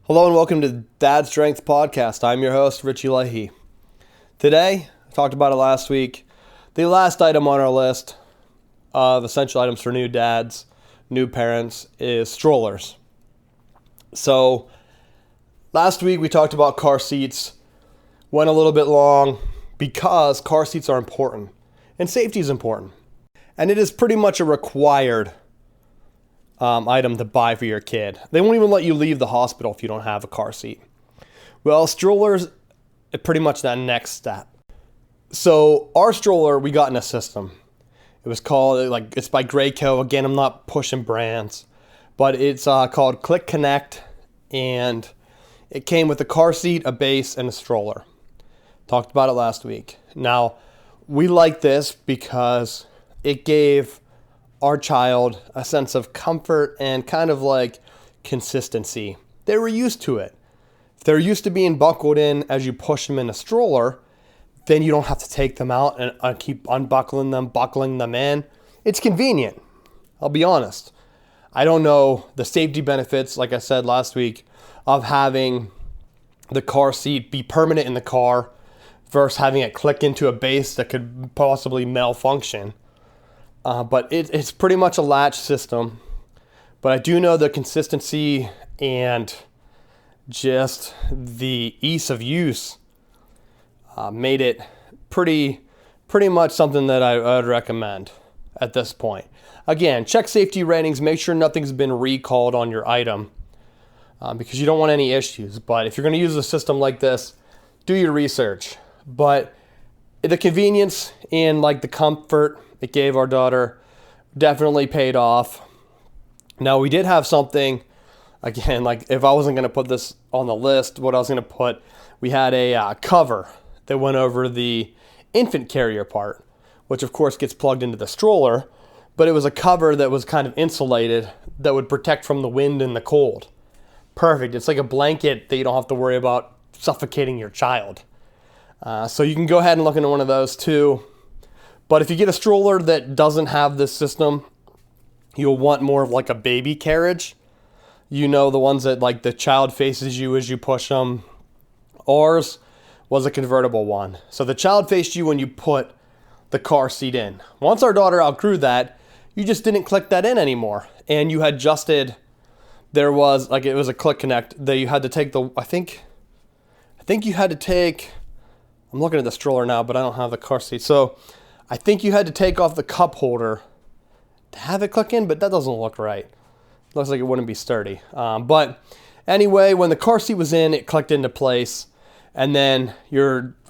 Hello and welcome to Dad Strength Podcast. I'm your host, Richie Leahy. Today, I talked about it last week, the last item on our list of essential items for new dads, new parents, is strollers. So, last week we talked about car seats, went a little bit long because car seats are important and safety is important. And it is pretty much a required item to buy for your kid. They won't even let you leave the hospital if you don't have a car seat. Well, strollers are pretty much that next step. So our stroller, we got in a system. It was called, it's by Graco. Again, I'm not pushing brands, but it's called Click Connect, and it came with a car seat, a base, and a stroller. Talked about it last week. Now, we like this because it gave our child a sense of comfort and kind of like consistency. They were used to it. If they're used to being buckled in as you push them in a stroller, then you don't have to take them out and keep unbuckling them, buckling them in. It's convenient. I'll be honest. I don't know the safety benefits, like I said last week, of having the car seat be permanent in the car versus having it click into a base that could possibly malfunction. But it's pretty much a latch system. But I do know the consistency and just the ease of use made it pretty much something that I would recommend at this point. Again, check safety ratings. Make sure nothing's been recalled on your item because you don't want any issues. But if you're going to use a system like this, do your research. But the convenience and the comfort it gave our daughter definitely paid off. Now, we did have something, again, if I wasn't going to put this on the list, what I was going to put, we had a cover that went over the infant carrier part, which of course gets plugged into the stroller, but it was a cover that was kind of insulated that would protect from the wind and the cold. Perfect. It's like a blanket that you don't have to worry about suffocating your child. So you can go ahead and look into one of those too. But if you get a stroller that doesn't have this system, you'll want more of a baby carriage. You know, the ones that the child faces you as you push them. Ours was a convertible one. So the child faced you when you put the car seat in. Once our daughter outgrew that, you just didn't click that in anymore. And you had adjusted, there was, it was a click connect that you had to take I think you had to take, I'm looking at the stroller now, but I don't have the car seat. So I think you had to take off the cup holder to have it click in, but that doesn't look right. Looks like it wouldn't be sturdy. But anyway, when the car seat was in, it clicked into place, and then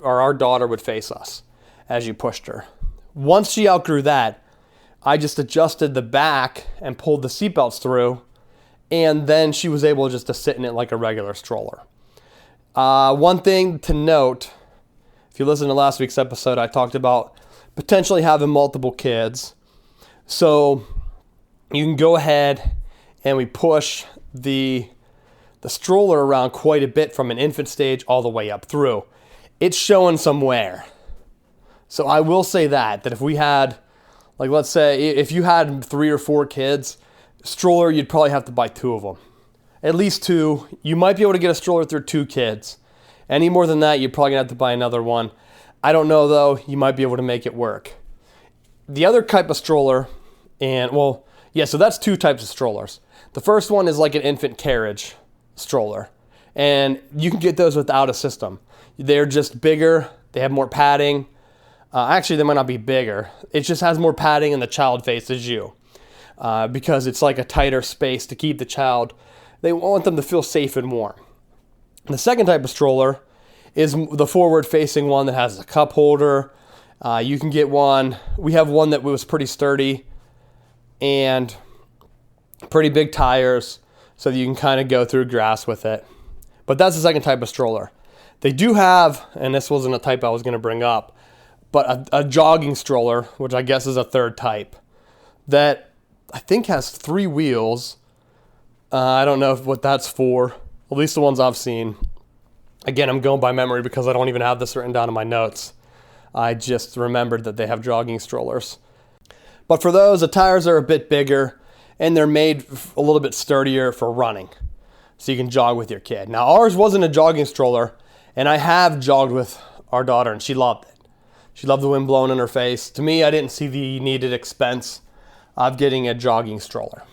our daughter would face us as you pushed her. Once she outgrew that, I just adjusted the back and pulled the seatbelts through, and then she was able just to sit in it like a regular stroller. One thing to note, if you listen to last week's episode, I talked about potentially having multiple kids. So you can go ahead and we push the stroller around quite a bit from an infant stage all the way up through. It's showing some wear. So I will say that if we had, let's say if you had 3 or 4 kids, stroller, you'd probably have to buy 2 of them. At least 2. You might be able to get a stroller through 2 kids. Any more than that, you're probably going to have to buy another one. I don't know, though. You might be able to make it work. The other type of stroller, so that's 2 types of strollers. The first one is like an infant carriage stroller, and you can get those without a system. They're just bigger. They have more padding. Actually, they might not be bigger. It just has more padding and the child faces you because it's like a tighter space to keep the child. They want them to feel safe and warm. The second type of stroller is the forward-facing one that has a cup holder. You can get one. We have one that was pretty sturdy and pretty big tires so that you can kind of go through grass with it. But that's the second type of stroller. They do have, and this wasn't a type I was going to bring up, but a jogging stroller, which I guess is a third type, that I think has 3 wheels. I don't know what that's for, at least the ones I've seen. Again, I'm going by memory because I don't even have this written down in my notes. I just remembered that they have jogging strollers. But for those, the tires are a bit bigger and they're made a little bit sturdier for running. so you can jog with your kid. Now, ours wasn't a jogging stroller, and I have jogged with our daughter, and she loved it. She loved the wind blowing in her face. To me, I didn't see the needed expense of getting a jogging stroller.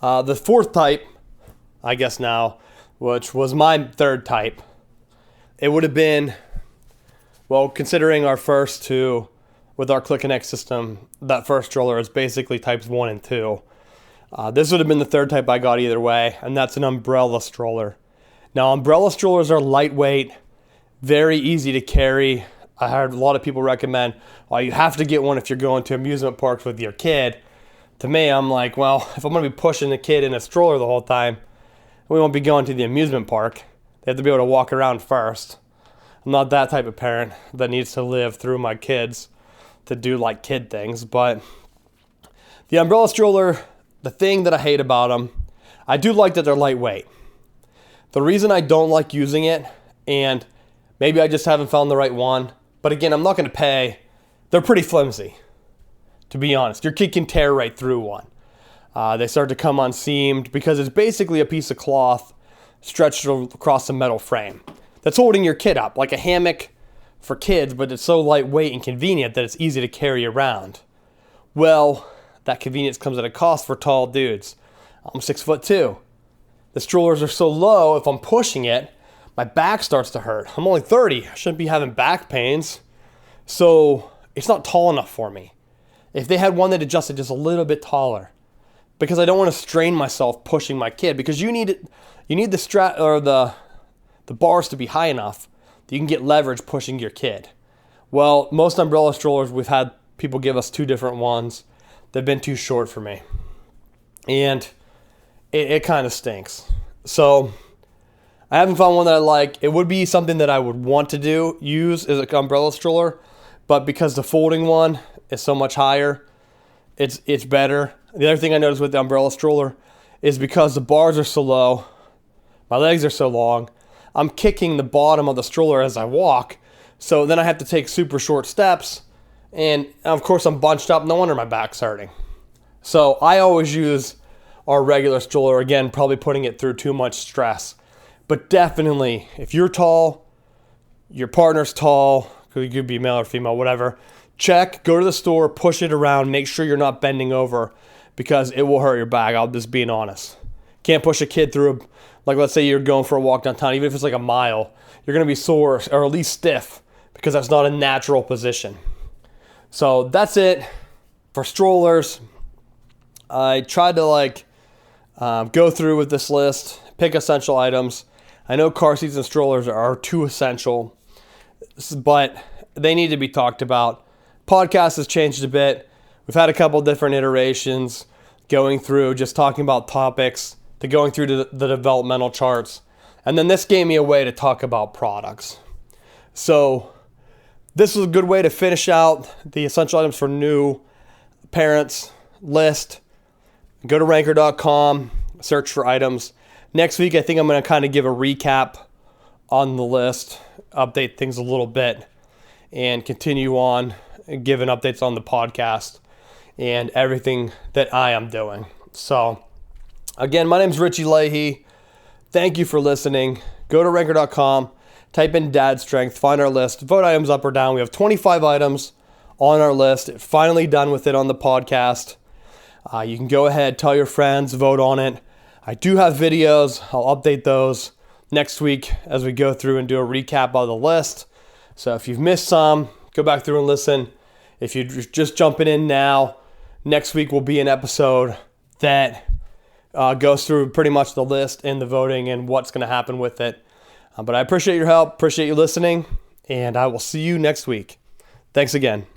The fourth type, I guess now, which was my third type, it would have been, well, considering our first two with our Click Connect system, that first stroller is basically types 1 and 2. This would have been the third type I got either way, and that's an umbrella stroller. Now, umbrella strollers are lightweight, very easy to carry. I heard a lot of people recommend, well, you have to get one if you're going to amusement parks with your kid. To me, I'm like, well, if I'm going to be pushing the kid in a stroller the whole time, we won't be going to the amusement park. They have to be able to walk around first. I'm not that type of parent that needs to live through my kids to do like kid things. But the umbrella stroller, the thing that I hate about them, I do like that they're lightweight. The reason I don't like using it, and maybe I just haven't found the right one, but again, I'm not going to pay. They're pretty flimsy, to be honest. Your kid can tear right through one. They start to come unseamed because it's basically a piece of cloth stretched across a metal frame that's holding your kid up, like a hammock for kids, but it's so lightweight and convenient that it's easy to carry around. Well, that convenience comes at a cost for tall dudes. I'm 6'2". The strollers are so low, if I'm pushing it, my back starts to hurt. I'm only 30. I shouldn't be having back pains. So it's not tall enough for me. If they had one that adjusted just a little bit taller, because I don't want to strain myself pushing my kid, because you need the strap or the bars to be high enough that you can get leverage pushing your kid. Well, most umbrella strollers, we've had people give us 2 different ones. They've been too short for me. And it kind of stinks. So I haven't found one that I like. It would be something that I would want to use as an umbrella stroller, but because the folding one is so much higher, it's better. The other thing I noticed with the umbrella stroller is because the bars are so low, my legs are so long, I'm kicking the bottom of the stroller as I walk, so then I have to take super short steps, and of course I'm bunched up, no wonder my back's hurting. So I always use our regular stroller, again, probably putting it through too much stress. But definitely, if you're tall, your partner's tall, you could be male or female, whatever, go to the store, push it around, make sure you're not bending over, because it will hurt your back. I'm just being honest. Can't push a kid through, like let's say you're going for a walk downtown, even if it's like a mile, you're going to be sore or at least stiff because that's not a natural position. So that's it for strollers. I tried to go through with this list, pick essential items. I know car seats and strollers are too essential, but they need to be talked about. Podcast has changed a bit. We've had a couple different iterations going through just talking about topics to going through the developmental charts. And then this gave me a way to talk about products. So this was a good way to finish out the essential items for new parents list. Go to ranker.com, search for items. Next week, I think I'm going to kind of give a recap on the list, update things a little bit, and continue on giving updates on the podcast and everything that I am doing. So, again, my name's Richie Leahy. Thank you for listening. Go to ranker.com, type in Dad Strength, find our list, vote items up or down. We have 25 items on our list. Finally done with it on the podcast. You can go ahead, tell your friends, vote on it. I do have videos. I'll update those next week as we go through and do a recap of the list. So if you've missed some, go back through and listen. If you're just jumping in now, next week will be an episode that goes through pretty much the list and the voting and what's going to happen with it. But I appreciate your help, appreciate you listening, and I will see you next week. Thanks again.